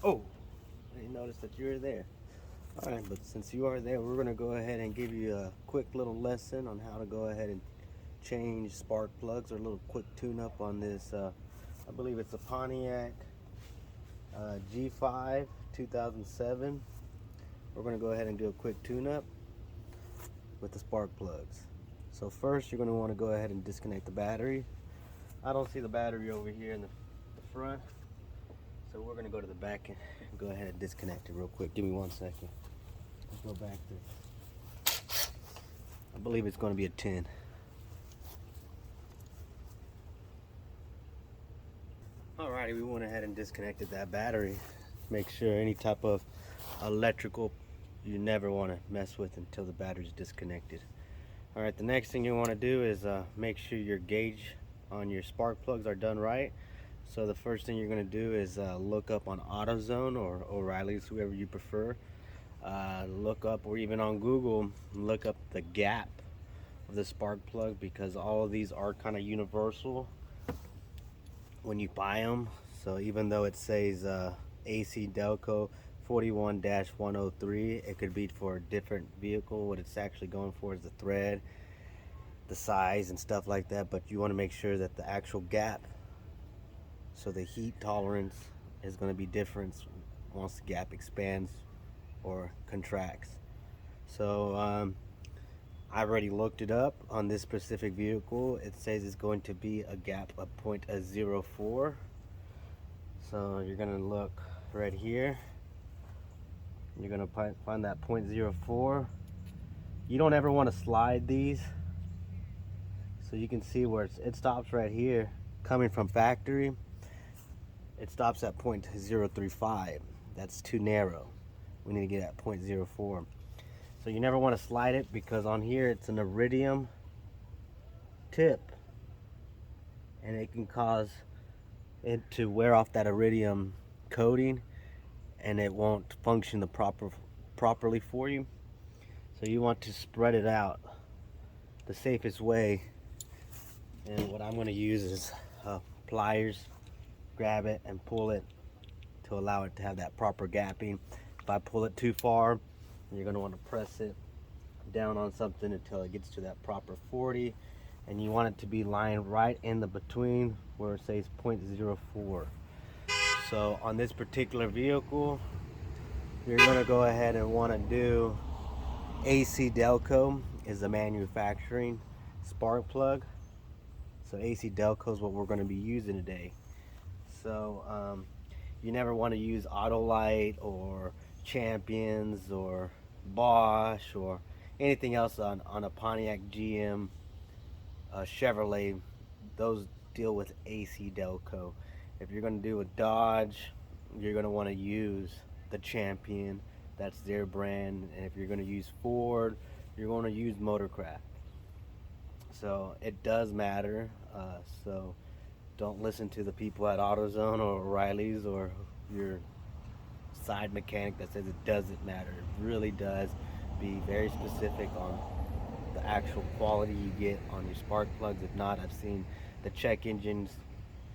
Oh, I didn't notice that you were there. All right, but since you are there, we're gonna go ahead and give you a quick little lesson on how to go ahead and change spark plugs, or a little quick tune-up on this. I believe it's a Pontiac G5 2007. We're gonna go ahead and do a quick tune-up with the spark plugs. So first, you're gonna want to go ahead and disconnect the battery. I don't see the battery over here in the front, so we're gonna go to the back and go ahead and disconnect it real quick. Give me 1 second. Let's go back there. I believe it's going to be a 10. Alrighty, we went ahead and disconnected that battery. Make sure any type of electrical you never want to mess with until the battery's disconnected. Alright, the next thing you want to do is make sure your gauge on your spark plugs are done right. So the first thing you're going to do is look up on AutoZone or O'Reilly's, whoever you prefer. Look up, or even on Google, look up the gap of the spark plug, because all of these are kind of universal when you buy them. So even though it says AC Delco 41-103, it could be for a different vehicle. What it's actually going for is the thread, the size and stuff like that, but you want to make sure that the actual gap, so the heat tolerance is going to be different once the gap expands or contracts. So I already looked it up on this specific vehicle. It says it's going to be a gap of 0.04. So you're gonna look right here. You're gonna find that 0.04. You don't ever want to slide these. So you can see where it stops right here. Coming from factory, it stops at 0.035. That's too narrow. We need to get at 0.04. So you never want to slide it, because on here it's an iridium tip, and it can cause it to wear off that iridium coating, and it won't function properly for you. So you want to spread it out the safest way. And what I'm going to use is pliers. Grab it and pull it to allow it to have that proper gapping. If I pull it too far, you're going to want to press it down on something until it gets to that proper 40, and you want it to be lying right in the between where it says 0.04. So on this particular vehicle, you're going to go ahead and want to do AC Delco is the manufacturing spark plug. So AC Delco is what we're going to be using today. So you never want to use Autolite or Champions or Bosch or anything else on a Pontiac GM, Chevrolet. Those deal with AC Delco. If you're going to do a Dodge, you're going to want to use the Champion. That's their brand. And if you're going to use Ford, you're going to use Motorcraft. So it does matter. So don't listen to the people at AutoZone or O'Reilly's or your side mechanic that says it doesn't matter. It really does. Be very specific on the actual quality you get on your spark plugs. If not, I've seen the check engines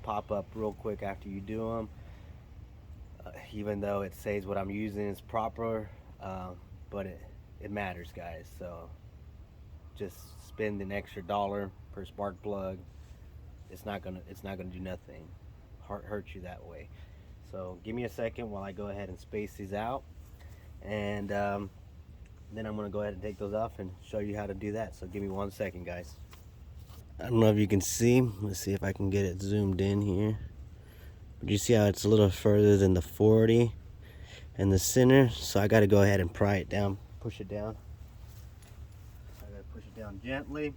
pop up real quick after you do them. Even though it says what I'm using is proper, but it matters, guys. So just spend an extra $1 per spark plug. It's not gonna do nothing. Hurt you that way. So give me a second while I go ahead and space these out, and then I'm gonna go ahead and take those off and show you how to do that. So give me 1 second, guys. I don't know if you can see. Let's see if I can get it zoomed in here. But you see how it's a little further than the 40 and the center. So I got to go ahead and pry it down, push it down. I got to push it down gently.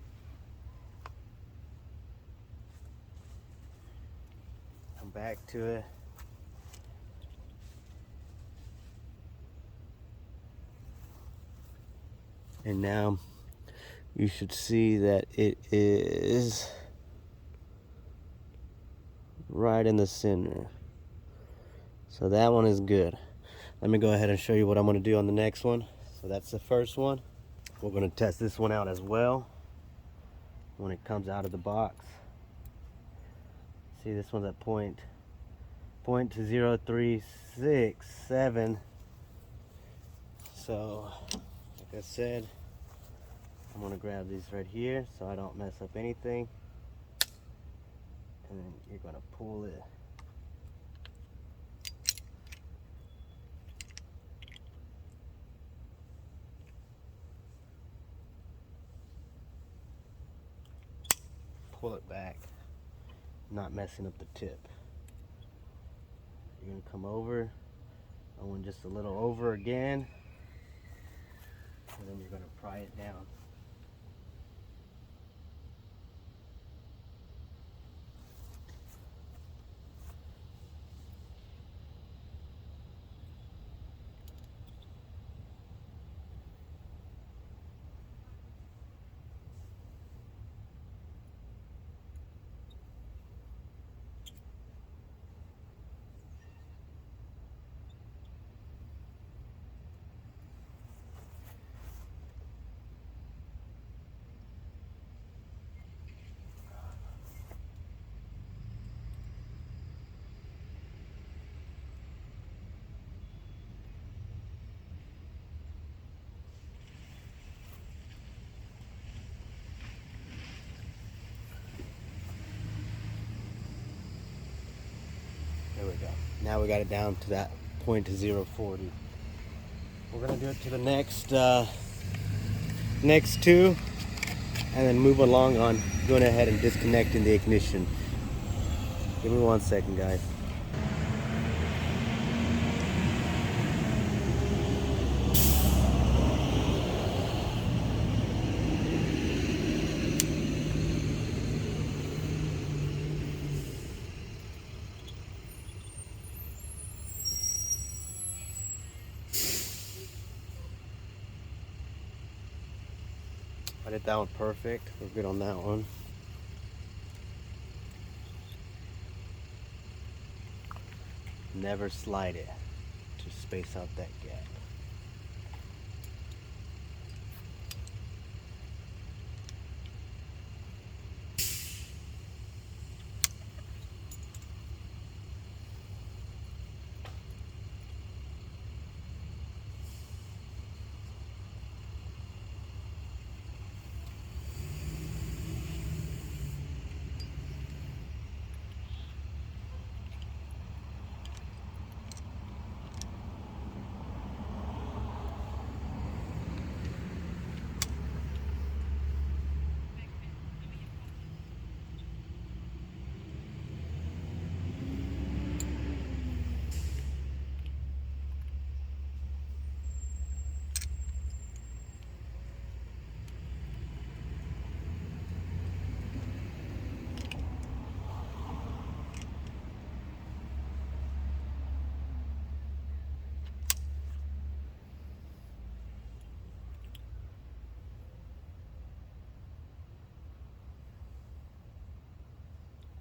Come back to it. And now you should see that it is right in the center. So that one is good. Let me go ahead and show you what I'm going to do on the next one. So that's the first one. We're going to test this one out as well when it comes out of the box. See, this one's at 0.035. 0.0367. So, like I said, I'm gonna grab these right here so I don't mess up anything. And then you're gonna pull it. Pull it back, not messing up the tip. You're gonna come over, I went just a little over again, and then you're gonna pry it down. There we go. Now we got it down to that 0.040. We're gonna do it to the next two, and then move along on going ahead and disconnecting the ignition. Give me 1 second, guys. I did that one perfect. We're good on that one. Never slide it to space out that gap.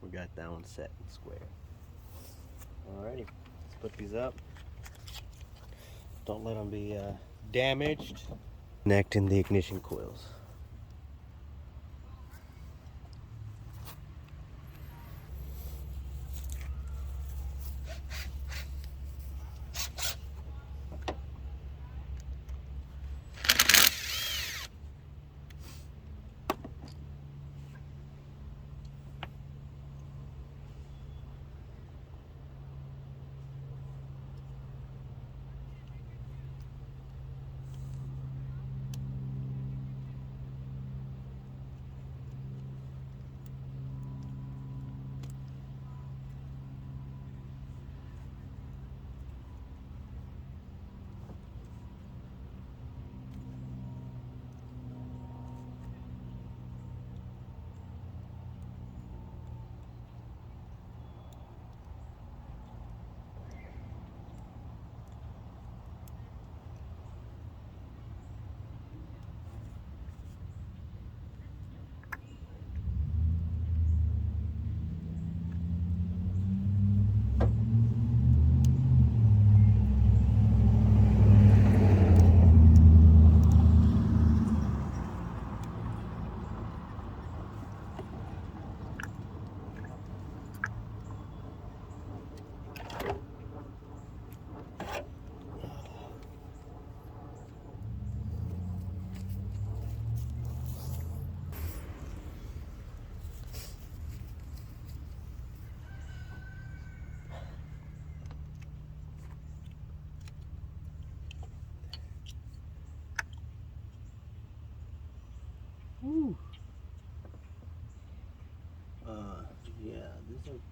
We got that one set and square. Alrighty, let's put these up. Don't let them be damaged. Connecting the ignition coils.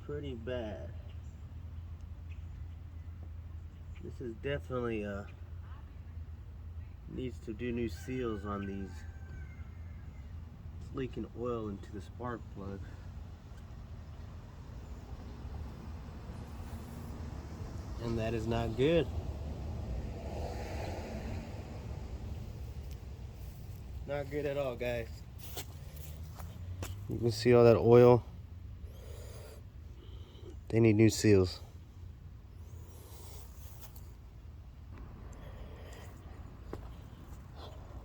pretty bad. This is definitely needs to do new seals on these. It's leaking oil into the spark plug. And that is not good. Not good at all, guys. You can see all that oil. They need new seals.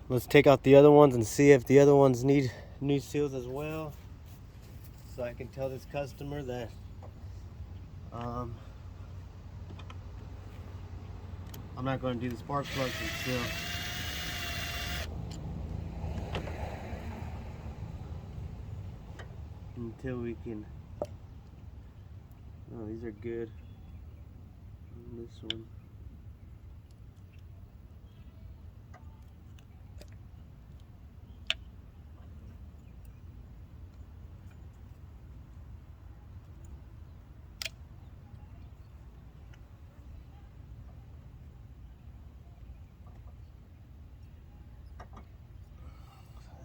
Let's take out the other ones and see if the other ones need new seals as well. So I can tell this customer that I'm not going to do the spark plugs until we can. Oh, these are good. And this one.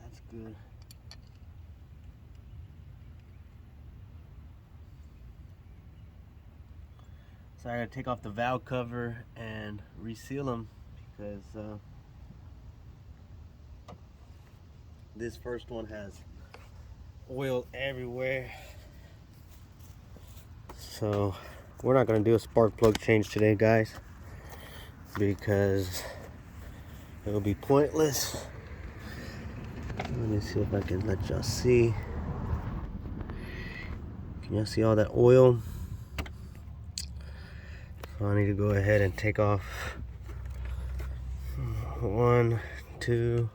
That's good. So I gotta take off the valve cover and reseal them because this first one has oil everywhere. So we're not gonna do a spark plug change today, guys, because it will be pointless. Let me see if I can let y'all see. Can y'all see all that oil? So I need to go ahead and take off 1, 2,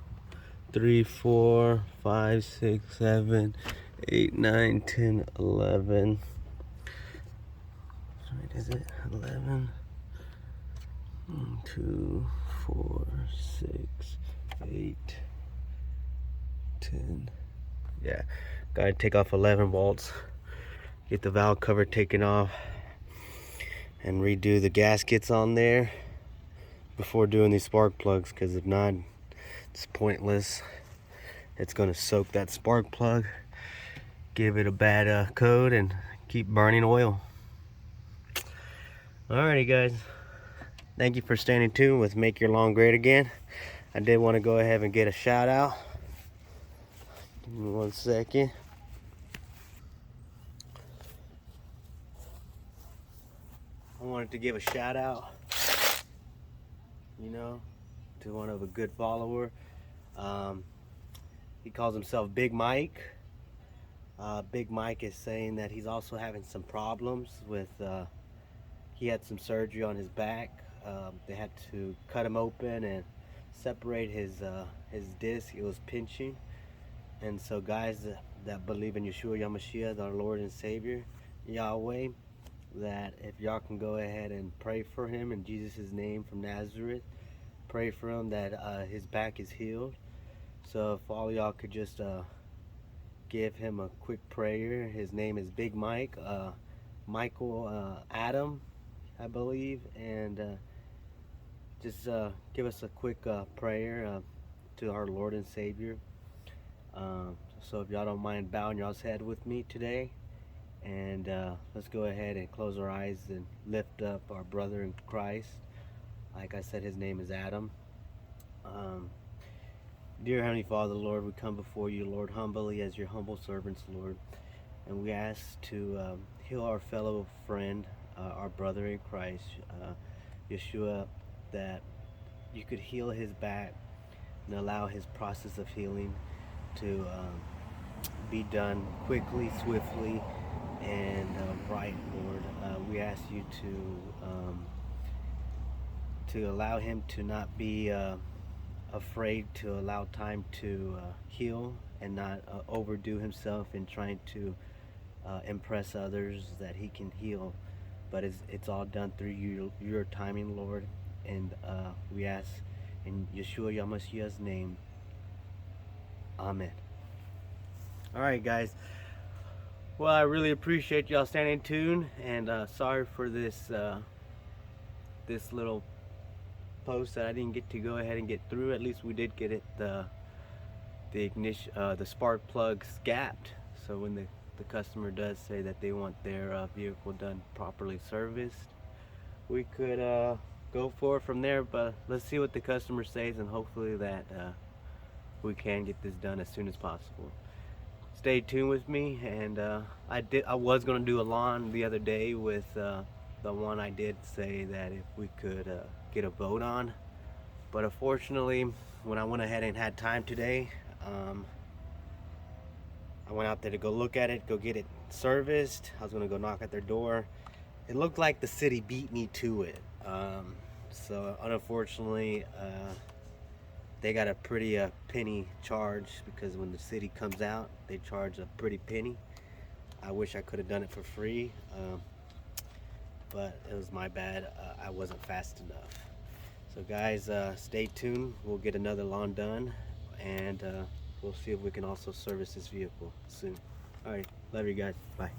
3, 4, 5, 6, 7, 8, 9, 10, 11. Wait, is it 11? 1, 2, 4, 6, 8, 10. Yeah, gotta take off 11 bolts, get the valve cover taken off, and redo the gaskets on there before doing these spark plugs, because if not, it's pointless. It's gonna soak that spark plug, give it a bad code, and keep burning oil. Alrighty, guys, thank you for staying tuned with Make Your Lawn Great Again. I did want to go ahead and get a shout out. Give me 1 second. I wanted to give a shout out, to one of a good follower. He calls himself Big Mike. Big Mike is saying that he's also having some problems with, he had some surgery on his back. They had to cut him open and separate his disc. It was pinching. And so guys that believe in Yeshua Yamashiach, our Lord and Savior, Yahweh, that if y'all can go ahead and pray for him in Jesus' name from Nazareth, pray for him that his back is healed. So if all y'all could just give him a quick prayer. His name is Big Mike, Michael Adam, I believe, and just give us a quick prayer to our Lord and Savior. So if y'all don't mind bowing y'all's head with me today, and let's go ahead and close our eyes and lift up our brother in Christ. Like I said, his name is Adam. Dear Heavenly Father, Lord, we come before you, Lord, humbly as your humble servants, Lord, and we ask to heal our fellow friend, our brother in Christ, Yeshua, that you could heal his back and allow his process of healing to be done quickly, swiftly, and right, Lord. We ask you to allow him to not be afraid to allow time to heal and not overdo himself in trying to impress others that he can heal, but it's all done through your timing, Lord, and we ask in Yeshua Yamashiach's name, Amen. Alright, guys, Well, I really appreciate y'all staying tuned, and sorry for this this little post that I didn't get to go ahead and get through. At least we did get it the ignition the spark plugs gapped. So when the customer does say that they want their vehicle done properly serviced, we could go forward from there. But let's see what the customer says, and hopefully that we can get this done as soon as possible. Stay tuned with me, and I was gonna do a lawn the other day with the one I did say that if we could get a vote on, but unfortunately when I went ahead and had time today, I went out there to go look at it, go get it serviced. I was gonna go knock at their door. It looked like the city beat me to it, so unfortunately they got a pretty penny charge, because when the city comes out they charge a pretty penny. I wish I could have done it for free, but it was my bad. I wasn't fast enough. So guys, stay tuned. We'll get another lawn done, and we'll see if we can also service this vehicle soon. Alright, love you guys. Bye.